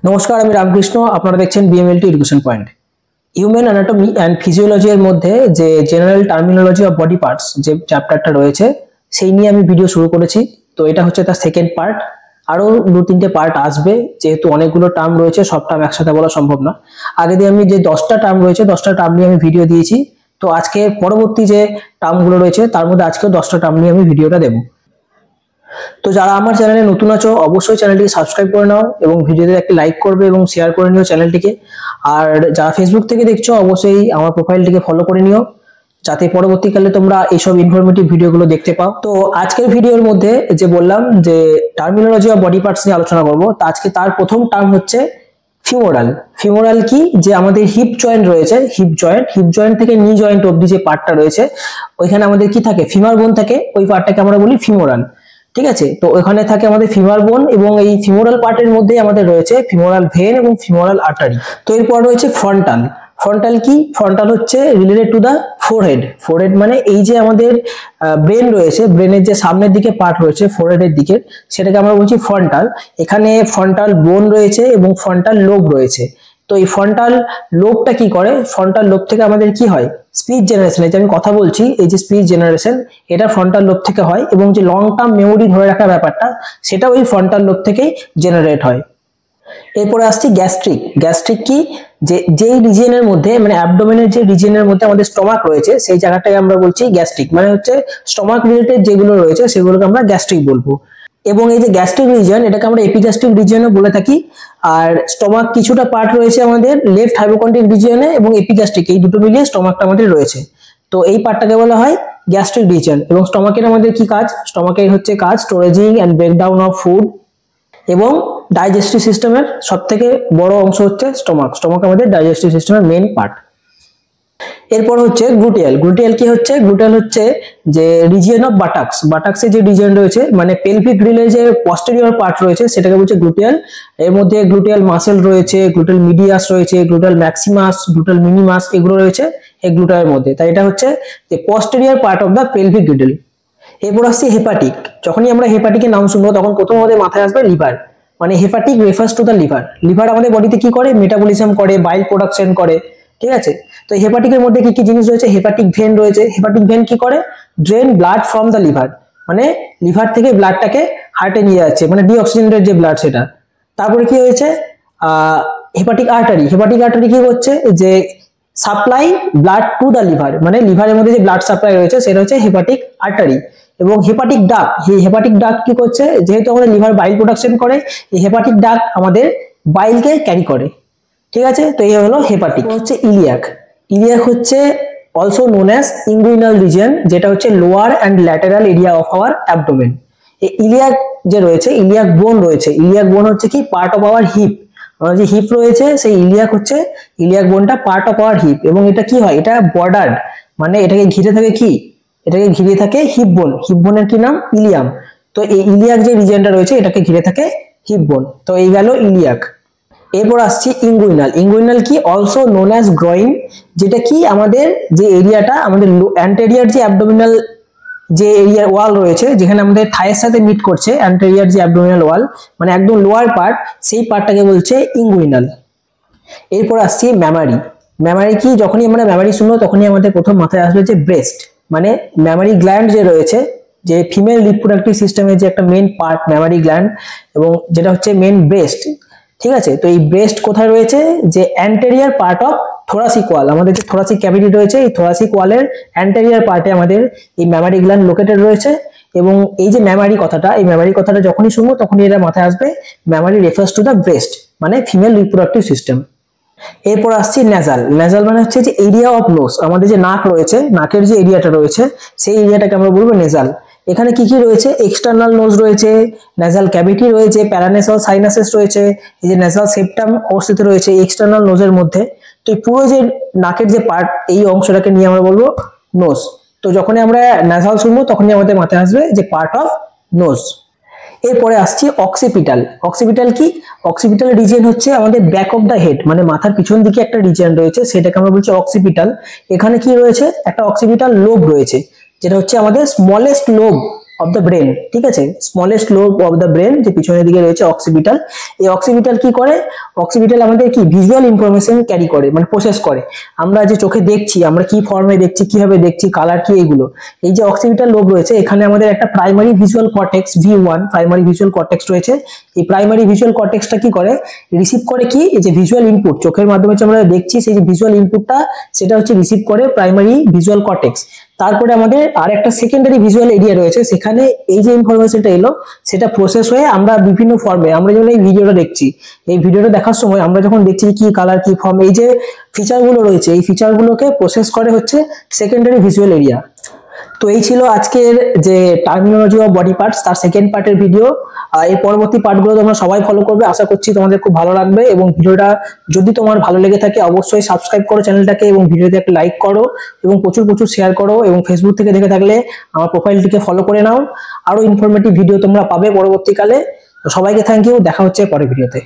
নমস্কার, আমি রামকৃষ্ণ। আপনারা দেখছেন BMLT education point. Human anatomy and physiology এর মধ্যে যে general terminology of body parts যে চ্যাপ্টারটা রয়েছে সেই নিয়ে আমি ভিডিও শুরু করেছি। তো এটা হচ্ছে তার সেকেন্ড পার্ট। আরো দু তিনটে পার্ট আসবে, যেহেতু অনেকগুলো টার্ম রয়েছে, সব টার্ম একসাথে বলা সম্ভব না। আগে দিয়ে আমি যে 10টা টার্ম রয়েছে 10টা টার্ম নিয়ে আমি ভিডিও দিয়েছি। তো আজকে পরবর্তী যে টার্মগুলো রয়েছে তার মধ্যে আজকে 10টা টার্ম নিয়ে আমি ভিডিওটা দেবো। তো যারা আমার চ্যানেলে নতুন আছো অবশ্যই চ্যানেলটিকে সাবস্ক্রাইব করে নাও এবং ভিডিওতে একটা লাইক করবে এবং শেয়ার করে নিও চ্যানেলটিকে। আর যারা ফেসবুক থেকে দেখছো অবশ্যই আমার প্রোফাইলটিকে ফলো করে নিও, যাতে পরবর্তীকালে তোমরা এইসব ইনফরমেটিভ ভিডিওগুলো দেখতে পাও। তো আজকের ভিডিওর মধ্যে যে বললাম যে টার্মিনোলজি অফ বডি পার্টস নিয়ে আলোচনা করবো, তো আজকে তার প্রথম টার্ম হচ্ছে ফিমোরাল। ফিমোরাল কি? যে আমাদের হিপ জয়েন্ট রয়েছে, হিপ জয়েন্ট থেকে নি জয়েন্ট অবধি যে পার্টটা রয়েছে ওইখানে আমাদের কি থাকে, ফিমার বোন থাকে, ওই পার্টটাকে আমরা বলি ফিমোরাল। ঠিক আছে, তো ওখানে থাকে আমাদের ফিমার বোন এবং এই ফিমোরাল পার্টের মধ্যে আমাদের রয়েছে ফিমোরাল ভেন এবং ফিমোরাল আর্টারি। তো এরপর রয়েছে ফ্রন্টাল। ফ্রন্টাল কি? ফ্রন্টাল হচ্ছে related to the forehead. Forehead মানে এই যে আমাদের ব্রেন রয়েছে, ব্রেনের যে সামনের দিকে পার্ট রয়েছে ফোরহেডের দিকে, সেটাকে আমরা বলছি ফ্রন্টাল। এখানে ফ্রন্টাল বোন রয়েছে এবং ফ্রন্টাল লোব রয়েছে। তো এই ফ্রন্টাল লোবটা কি করে? ফ্রন্টাল লোব থেকে আমাদের কি হয়? Speech generation. এই যে আমি কথা বলছি, এই যে স্পিচ জেনারেশন, এটা ফ্রন্টাল লোব থেকে হয় এবং যে লং টার্ম মেমোরি ধরে রাখার ব্যাপারটা সেটা ওই ফ্রন্টাল লোব থেকেই জেনারেট হয়। এরপরে আসছি গ্যাস্ট্রিক। গ্যাস্ট্রিক কি? যে যেই রিজিয়নের মধ্যে মানে অ্যাবডোমেনের যে রিজিয়নের মধ্যে আমাদের স্টমাক রয়েছে সেই জায়গাটাকে আমরা বলছি গ্যাস্ট্রিক। মানে হচ্ছে স্টমাক রিলেটেড যেগুলো রয়েছে সেগুলোকে আমরা গ্যাস্ট্রিক বলবো। এবং এই যে গ্যাস্ট্রিক রিজিয়ন এটাকে আমরা এপিগ্যাস্ট্রিক রিজিয়নও বলে থাকি। আর স্টমাক কিছুটা পার্ট রয়েছে আমাদের লেফট হাইপোকন্ড্রিক রিজিয়নে এবং এপিগ্যাস্ট্রিক, এই দুটো মিলিয়ে স্টমাকটা আমাদের রয়েছে। তো এই পার্টটাকে বলা হয় গ্যাস্ট্রিক রিজিয়ন। এবং স্টমাকের আমাদের কি কাজ? স্টমাকের হচ্ছে কাজ স্টোরেজিং অ্যান্ড ব্রেকডাউন অফ ফুড এবং ডাইজেস্টিভ সিস্টেমের সব থেকে বড় অংশ হচ্ছে স্টমাক। স্টমাক আমাদের ডাইজেস্টিভ সিস্টেমের মেইন পার্ট। এরপর হচ্ছে গ্লুটিয়াল। গ্লুটিয়াল কি হচ্ছে? গ্লুটিয়াল হচ্ছে যে রিজিয়ন অফ বাটাক্স। বাটাক্সের যে রিজিয়ন রয়েছে মানে পেলভিক গ্রিলের যে পস্টেরিয়র পার্ট রয়েছে সেটাকে বলছে গ্লুটিয়াল। এর মধ্যে গ্লুটিয়াল মাসেল রয়েছে, গ্লুটিয়াল মিডিয়াস রয়েছে, গ্লুটিয়াল ম্যাক্সিমাস, গ্লুটিয়াল মিনিমাস, এগুলো রয়েছে এই গ্লুটালের মধ্যে। তাই এটা হচ্ছে যে posterior part of the pelvic girdle. এরপর আসছে হেপাটিক। যখনই আমরা হেপাটিকের নাম শুনবো তখন প্রথম আমাদের মাথায় আসবে লিভার। মানে hepatic refers to the liver. Liver আমাদের বডিতে কি করে? মেটাবলিজম করে, বাইল প্রোডাকশন করে। ঠিক আছে, তো হেপাটিকের মধ্যে কি কি জিনিস রয়েছে? হেপাটিক ভেন রয়েছে। হেপাটিক ভেন কি করে? Drain blood from the liver, মানে লিভার থেকে ব্লাডটাকে হার্টে নিয়ে যাচ্ছে, মানে ডিঅক্সিজেনেটেড যে ব্লাড সেটা। তারপরে কি হয়েছে? Hepatic artery. হেপাটিক আর্টারি কি করছে? যে supply blood to the liver, মানে লিভারের মধ্যে যে ব্লাড সাপ্লাই রয়েছে সেটা হচ্ছে হেপাটিক আর্টারি। এবং হেপাটিক ডাক, এই হেপাটিক ডাক কি করছে? যেহেতু আমাদের লিভার বাইল প্রোডাকশন করে, এই হেপাটিক ডাক আমাদের বাইলকে ক্যারি করে। ঠিক আছে, তো এই হলো হেপাটিক। হচ্ছে ইলিয়াক। ইলিয়াক হচ্ছে also known as inguinal region, যেটা হচ্ছে lower and lateral area of our abdomen. এই ইলিয়াক যে রয়েছে, ইলিয়াক বোন রয়েছে, ইলিয়াক বোন হচ্ছে কি? Part of our hip. আমাদের যে হিপ রয়েছে সেই ইলিয়াক হচ্ছে, ইলিয়াক বোনটা পার্ট অফ আওয়ার হিপ। এবং এটা কি হয়? এটা বর্ডার্ড, মানে এটাকে ঘিরে থাকে কি? এটাকে ঘিরে থাকে হিপ বোন। হিপ বোনের কি নাম? ইলিয়াম। তো এই ইলিয়াক যে রিজিয়নটা রয়েছে এটাকে ঘিরে থাকে হিপ বোন। তো এই গেল ইলিয়াক। এরপর আসছি ইনগুইনাল। ইনগুইনাল কি? অলসো নোন অ্যাজ গ্রয়িং, যেটা কি আমাদের যে এরিয়াটা আমাদের অ্যান্টেরিয়ার যে অ্যাবডোমিনাল যে এরিয়ার ওয়াল রয়েছে, যেখানে আমাদের থাইয়ের সাথে মিট করছে অ্যান্টেরিয়ার যে অ্যাবডোমিনাল ওয়াল, মানে একদম লোয়ার পার্ট, সেই পার্টটাকে বলছে ইনগুইনাল। এরপর আসছি ম্যামারি। ম্যামারি কি? যখনই আমরা ম্যামারি শুনবো তখনই আমাদের প্রথম মাথায় আসবে যে ব্রেস্ট, মানে ম্যামারি গ্ল্যান্ড যে রয়েছে, যে ফিমেল রিপ্রোডাক্টিভ সিস্টেমের যে একটা মেইন পার্ট ম্যামারি গ্ল্যান্ড, এবং যেটা হচ্ছে মেইন ব্রেস্ট। ঠিক আছে, তো এই ব্রেস্ট কোথায় রয়েছে? যে অ্যান্টেরিয়ার পার্ট অফ থোরাসিক ওয়াল। আমাদের যে থোরাসিক ক্যাভিটি রয়েছে এই থোরাসিক ওয়ালের অ্যান্টেরিয়ার পার্টে আমাদের এই ম্যামারি গ্ল্যান্ড লোকেটেড রয়েছে। এবং এই যে ম্যামারি কথাটা, এই ম্যামারি কথাটা যখনই শুনবো তখনই এটা মাথায় আসবে mammary refers to the breast, মানে ফিমেল রিপ্রোডাক্টিভ সিস্টেম। এরপর আসছি ন্যাজাল। ন্যাজাল মানে হচ্ছে যে এরিয়া অফ নোজ। আমাদের যে নাক রয়েছে, নাকের যে এরিয়াটা রয়েছে সেই এরিয়াটাকে আমরা বলবো নেজাল। এখানে কি কি রয়েছে? এক্সটার্নাল নোজ রয়েছে, ন্যাজাল ক্যাভিটি রয়েছে, প্যারানেসাল সাইনাসেস রয়েছে, এই যে ন্যাজাল সেপ্টাম অবস্থিত রয়েছে এক্সটার্নাল নোজের মধ্যে। তো এই পুরো যে নাকের যে পার্ট, এই অংশটাকে নিয়ে আমরা বলবো নোজ। তো যখনই আমরা ন্যাজাল শুনবো তখনই আমাদের মাথায় আসবে যে পার্ট অফ নোজ। এরপরে আসছি অক্সিপিটাল। অক্সিপিটাল কি? অক্সিপিটাল রিজিয়ন হচ্ছে আমাদের ব্যাক অফ দ্য হেড, মানে মাথার পিছন দিকে একটা রিজিয়ন রয়েছে সেটাকে আমরা বলছি অক্সিপিটাল। এখানে কি রয়েছে? একটা অক্সিপিটাল লোব রয়েছে, যেটা হচ্ছে আমাদের smallest lobe of the brain, ঠিক আছে, smallest lobe of the brain যে পিছনের দিকে রয়েছে অক্সিপিটাল। এই অক্সিপিটাল কি করে? অক্সিপিটাল আমাদের কি ভিজুয়াল ইনফরমেশন ক্যারি করে, মানে প্রসেস করে। আমরা যে চোখে দেখছি, আমরা কি ফর্মে দেখছি, কিভাবে দেখছি, কালার কি, এইগুলো। এই যে অক্সিপিটাল লোব রয়েছে, এখানে আমাদের একটা primary visual cortex V1 primary visual cortex রয়েছে। এই প্রাইমারি ভিজুয়াল কর্টেক্সটা কি করে? রিসিভ করে কি, এই যে ভিজুয়াল ইনপুট চোখের মাধ্যমে যে আমরা দেখছি, সেই যে ভিজুয়াল ইনপুটটা সেটা হচ্ছে রিসিভ করে প্রাইমারি ভিজুয়াল কর্টেক্স। তারপরে আমাদের আর একটা সেকেন্ডারি ভিজুয়াল এরিয়া রয়েছে, সেখানে এই যে ইনফরমেশনটা এলো সেটা প্রসেস হয়ে আমরা বিভিন্ন ফর্মে, আমরা যেমন এই ভিডিওটা দেখছি, এই ভিডিওটা দেখার সময় আমরা যখন দেখছি কি কালার, কি ফর্ম, এই যে ফিচারগুলো রয়েছে, এই ফিচারগুলোকে প্রসেস করে হচ্ছে সেকেন্ডারি ভিজুয়াল এরিয়া। তো এই ছিল আজকের যে টার্মিনোলজি অফ বডি পার্টস তার সেকেন্ড পার্টের ভিডিও। এর পরবর্তী পার্টগুলো তোমরা সবাই ফলো করবে, আশা করছি তোমাদের খুব ভালো লাগবে। এবং ভিডিওটা যদি তোমার ভালো লেগে থাকে অবশ্যই সাবস্ক্রাইব করো চ্যানেলটাকে, এবং ভিডিওতে একটা লাইক করো, এবং প্রচুর প্রচুর শেয়ার করো। এবং ফেসবুক থেকে দেখে থাকলে আমার প্রোফাইলটিকে ফলো করে নাও, আরো ইনফরমেটিভ ভিডিও তোমরা পাবে পরবর্তীকালে। তো সবাইকে থ্যাংক ইউ, দেখা হচ্ছে পরের ভিডিওতে।